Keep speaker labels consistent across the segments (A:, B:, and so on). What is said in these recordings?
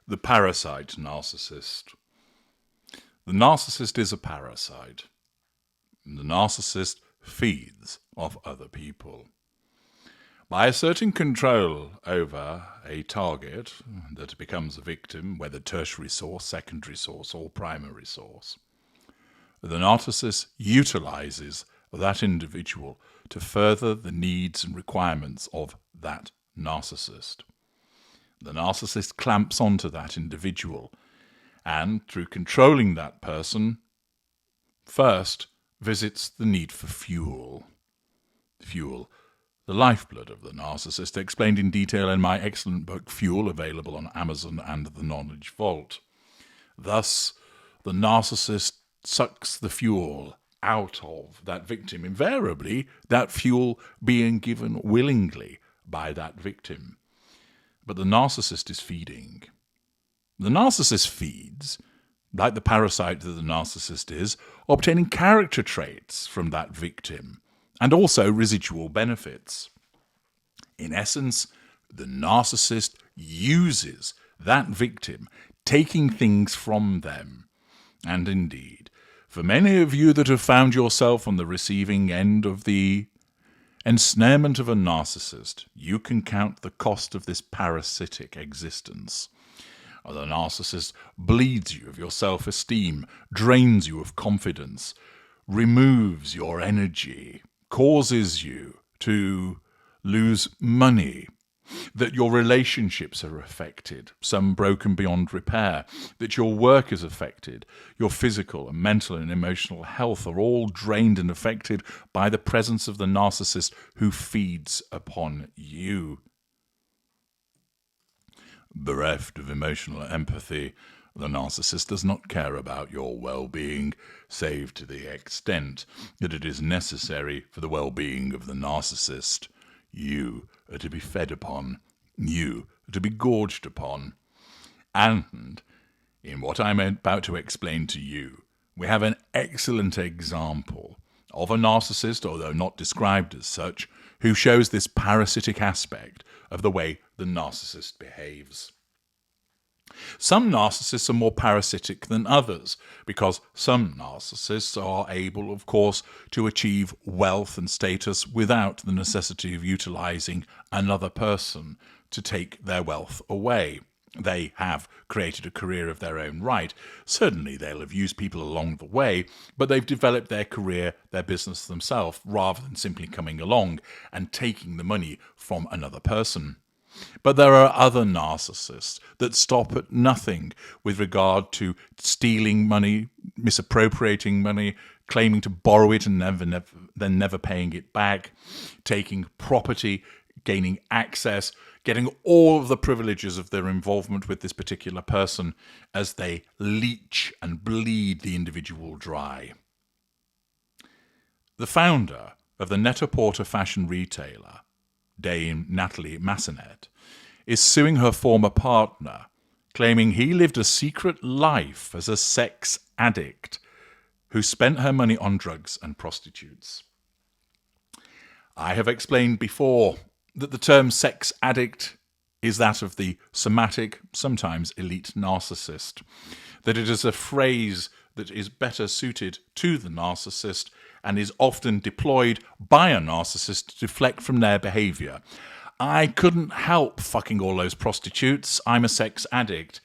A: The Parasite Narcissist. The narcissist is a parasite. The narcissist feeds off other people. By asserting control over a target that becomes a victim, whether tertiary source, secondary source, or primary source, the narcissist utilizes that individual to further the needs and requirements of that narcissist. The narcissist clamps onto that individual and, through controlling that person, first visits the need for fuel. Fuel, the lifeblood of the narcissist, explained in detail in my excellent book Fuel, available on Amazon and the Knowledge Vault. Thus, the narcissist sucks the fuel out of that victim, invariably that fuel being given willingly by that victim. But the narcissist is feeding. The narcissist feeds, like the parasite that the narcissist is, obtaining character traits from that victim, and also residual benefits. In essence, the narcissist uses that victim, taking things from them. And indeed, for many of you that have found yourself on the receiving end of the ensnarement of a narcissist, you can count the cost of this parasitic existence. The narcissist bleeds you of your self-esteem, drains you of confidence, removes your energy, causes you to lose money, that your relationships are affected, some broken beyond repair, that your work is affected, your physical and mental and emotional health are all drained and affected by the presence of the narcissist who feeds upon you. Bereft of emotional empathy, the narcissist does not care about your well-being, save to the extent that it is necessary for the well-being of the narcissist. You are to be fed upon. You are to be gorged upon. And in what I'm about to explain to you, we have an excellent example of a narcissist, although not described as such, who shows this parasitic aspect of the way the narcissist behaves. Some narcissists are more parasitic than others, because some narcissists are able, of course, to achieve wealth and status without the necessity of utilizing another person to take their wealth away. They have created a career of their own right. Certainly they'll have used people along the way, but they've developed their career, their business themselves, rather than simply coming along and taking the money from another person. But there are other narcissists that stop at nothing with regard to stealing money, misappropriating money, claiming to borrow it and then never paying it back, taking property, gaining access, getting all of the privileges of their involvement with this particular person as they leech and bleed the individual dry. The founder of the Net-a-Porter fashion retailer, Dame Natalie Massenet, is suing her former partner, claiming he lived a secret life as a sex addict who spent her money on drugs and prostitutes. I have explained before that the term sex addict is that of the somatic, sometimes elite narcissist, that it is a phrase that is better suited to the narcissist and is often deployed by a narcissist to deflect from their behaviour. I couldn't help fucking all those prostitutes. I'm a sex addict.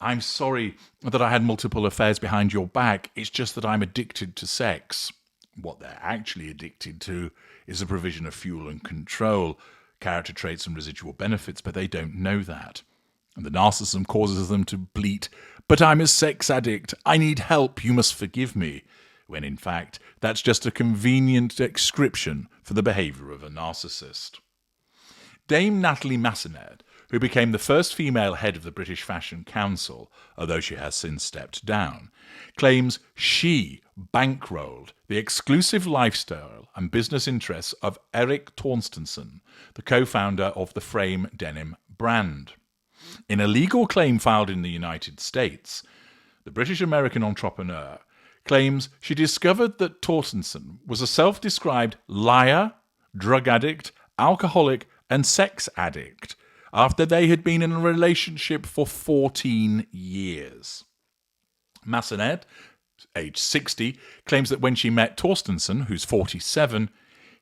A: I'm sorry that I had multiple affairs behind your back. It's just that I'm addicted to sex. What they're actually addicted to is the provision of fuel and control, character traits and residual benefits, but they don't know that. And the narcissism causes them to bleat, "But I'm a sex addict. I need help. You must forgive me." When in fact, that's just a convenient description for the behaviour of a narcissist. Dame Natalie Massenet, who became the first female head of the British Fashion Council, although she has since stepped down, claims she bankrolled the exclusive lifestyle and business interests of Erik Torstenson, the co-founder of the Frame denim brand. In a legal claim filed in the United States, the British-American entrepreneur claims she discovered that Torstenson was a self-described liar, drug addict, alcoholic, and sex addict, after they had been in a relationship for 14 years. Massenet, age 60, claims that when she met Torstenson, who's 47,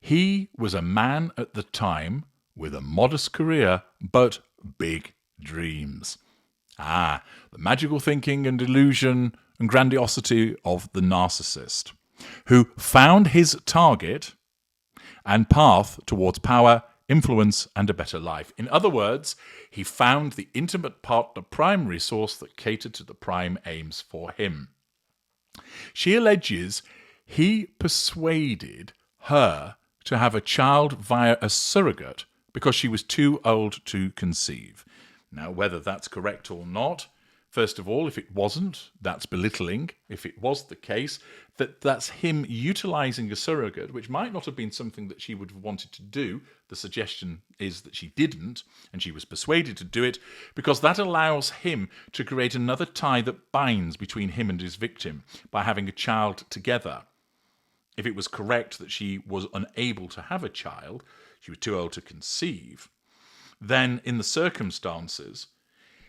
A: he was a man at the time with a modest career but big dreams. The magical thinking and illusion and grandiosity of the narcissist, who found his target and path towards power, influence, and a better life. In other words, he found the intimate partner primary source that catered to the prime aims for him. She alleges he persuaded her to have a child via a surrogate because she was too old to conceive. Now, whether that's correct or not, first of all, if it wasn't, that's belittling. If it was the case, that's him utilising a surrogate, which might not have been something that she would have wanted to do. The suggestion is that she didn't, and she was persuaded to do it, because that allows him to create another tie that binds between him and his victim by having a child together. If it was correct that she was unable to have a child, she was too old to conceive, then in the circumstances,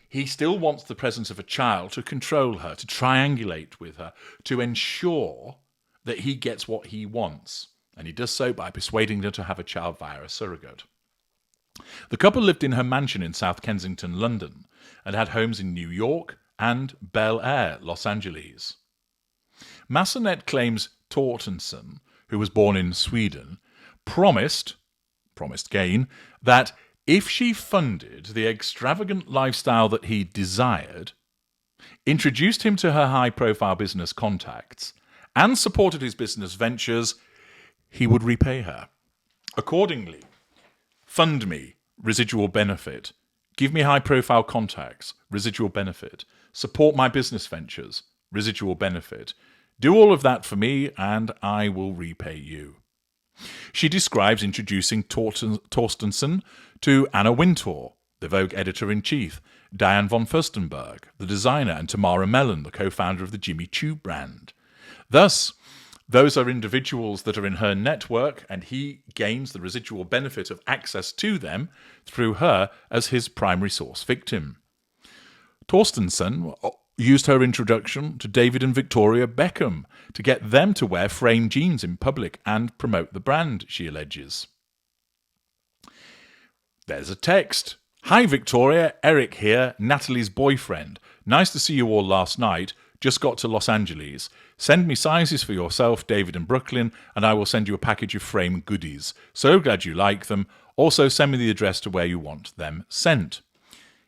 A: he still wants the presence of a child to control her, to triangulate with her, to ensure that he gets what he wants. And he does so by persuading her to have a child via a surrogate. The couple lived in her mansion in South Kensington, London, and had homes in New York and Bel Air, Los Angeles. Massenet claims Torstenson, who was born in Sweden, promised gain, that if she funded the extravagant lifestyle that he desired, introduced him to her high-profile business contacts, and supported his business ventures, he would repay her. Accordingly, fund me, residual benefit. Give me high-profile contacts, residual benefit. Support my business ventures, residual benefit. Do all of that for me, and I will repay you. She describes introducing Torstenson to Anna Wintour, the Vogue editor-in-chief, Diane von Furstenberg, the designer, and Tamara Mellon, the co-founder of the Jimmy Choo brand. Thus, those are individuals that are in her network, and he gains the residual benefit of access to them through her as his primary source victim. Torstenson used her introduction to David and Victoria Beckham to get them to wear frame jeans in public and promote the brand, she alleges. There's a text. Hi Victoria, Eric here, Natalie's boyfriend. Nice to see you all last night. Just got to Los Angeles. Send me sizes for yourself, David and Brooklyn, and I will send you a package of frame goodies. So glad you like them. Also send me the address to where you want them sent.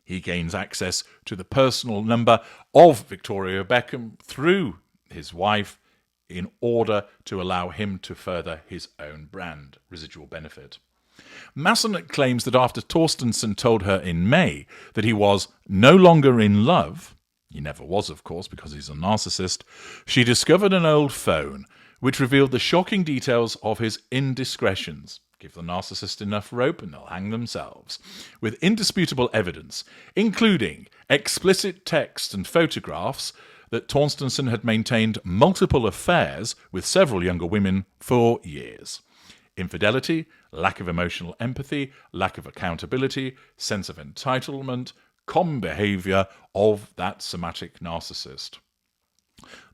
A: He gains access to the personal number of Victoria Beckham through his wife in order to allow him to further his own brand, residual benefit. Massenet claims that after Torstenson told her in May that he was no longer in love, he never was, of course, because he's a narcissist, she discovered an old phone which revealed the shocking details of his indiscretions. Give the narcissist enough rope and they'll hang themselves. With indisputable evidence, including explicit text and photographs that Torstenson had maintained multiple affairs with several younger women for years. Infidelity, lack of emotional empathy, lack of accountability, sense of entitlement, common behaviour of that somatic narcissist.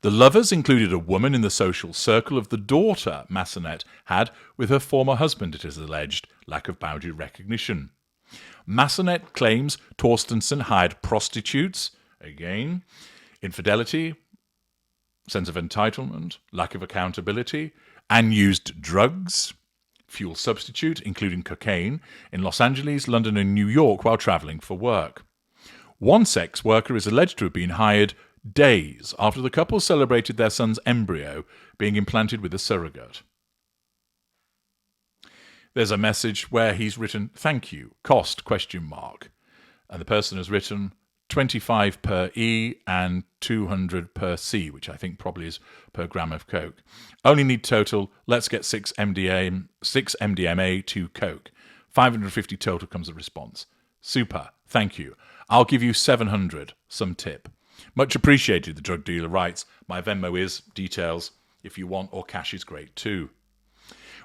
A: The lovers included a woman in the social circle of the daughter Massenet had with her former husband, it is alleged, lack of boundary recognition. Massenet claims Torstenson hired prostitutes, again, infidelity, sense of entitlement, lack of accountability, and used drugs, fuel substitute, including cocaine, in Los Angeles, London, and New York while travelling for work. One sex worker is alleged to have been hired days after the couple celebrated their son's embryo being implanted with a surrogate. There's a message where he's written, thank you, cost, ? And the person has written 25 per E and 200 per C, which I think probably is per gram of coke. Only need total, let's get 6 MDMA to coke. 550 total comes a response. Super, thank you. I'll give you 700, some tip. Much appreciated, the drug dealer writes. My Venmo is, details, if you want, or cash is great too.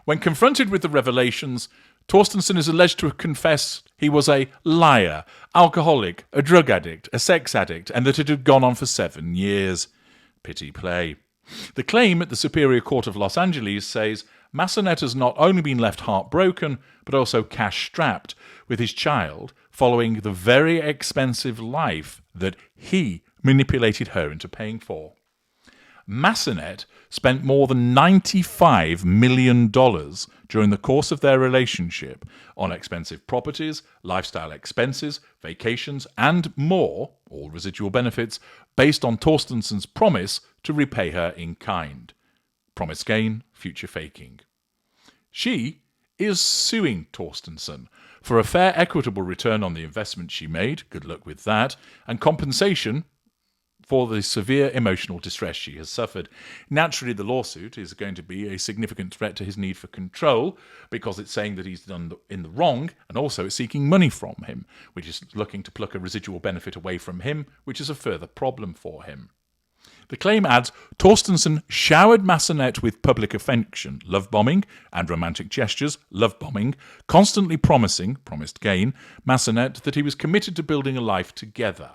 A: When confronted with the revelations, Torstenson is alleged to have confessed he was a liar, alcoholic, a drug addict, a sex addict, and that it had gone on for 7 years. Pity play. The claim at the Superior Court of Los Angeles says Massenet has not only been left heartbroken, but also cash-strapped with his child following the very expensive life that he manipulated her into paying for. Massenet spent more than $95 million during the course of their relationship on expensive properties, lifestyle expenses, vacations, and more, all residual benefits, based on Torstenson's promise to repay her in kind. Promise gain, future faking. She is suing Torstenson for a fair, equitable return on the investment she made, good luck with that, and compensation for the severe emotional distress she has suffered. Naturally, the lawsuit is going to be a significant threat to his need for control because it's saying that he's done in the wrong, and also it's seeking money from him, which is looking to pluck a residual benefit away from him, which is a further problem for him. The claim adds, Torstenson showered Massenet with public affection, love bombing, and romantic gestures, love bombing, constantly promised gain, Massenet that he was committed to building a life together.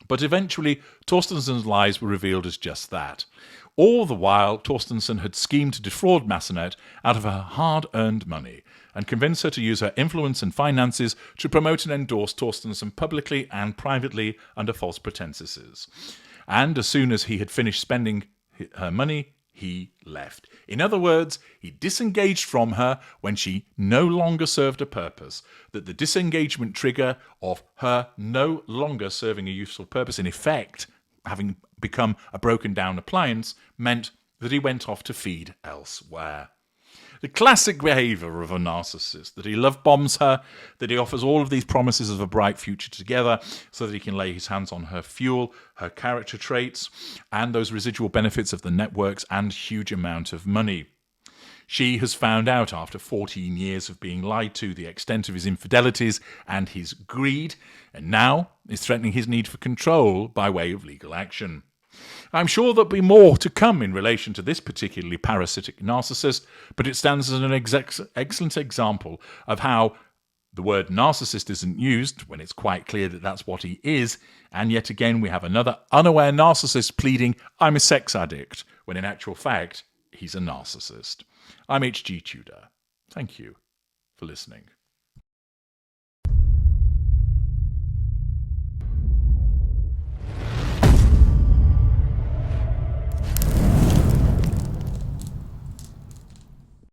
A: But eventually, Torstenson's lies were revealed as just that. All the while, Torstenson had schemed to defraud Massenet out of her hard-earned money and convince her to use her influence and finances to promote and endorse Torstenson publicly and privately under false pretenses. And as soon as he had finished spending her money, he left. In other words, he disengaged from her when she no longer served a purpose. That the disengagement trigger of her no longer serving a useful purpose, in effect, having become a broken down appliance, meant that he went off to feed elsewhere. The classic behaviour of a narcissist, that he love bombs her, that he offers all of these promises of a bright future together so that he can lay his hands on her fuel, her character traits, and those residual benefits of the networks and huge amount of money. She has found out after 14 years of being lied to the extent of his infidelities and his greed, and now is threatening his need for control by way of legal action. I'm sure there'll be more to come in relation to this particularly parasitic narcissist, but it stands as an excellent example of how the word narcissist isn't used when it's quite clear that that's what he is, and yet again we have another unaware narcissist pleading, I'm a sex addict, when in actual fact, he's a narcissist. I'm H.G. Tudor. Thank you for listening.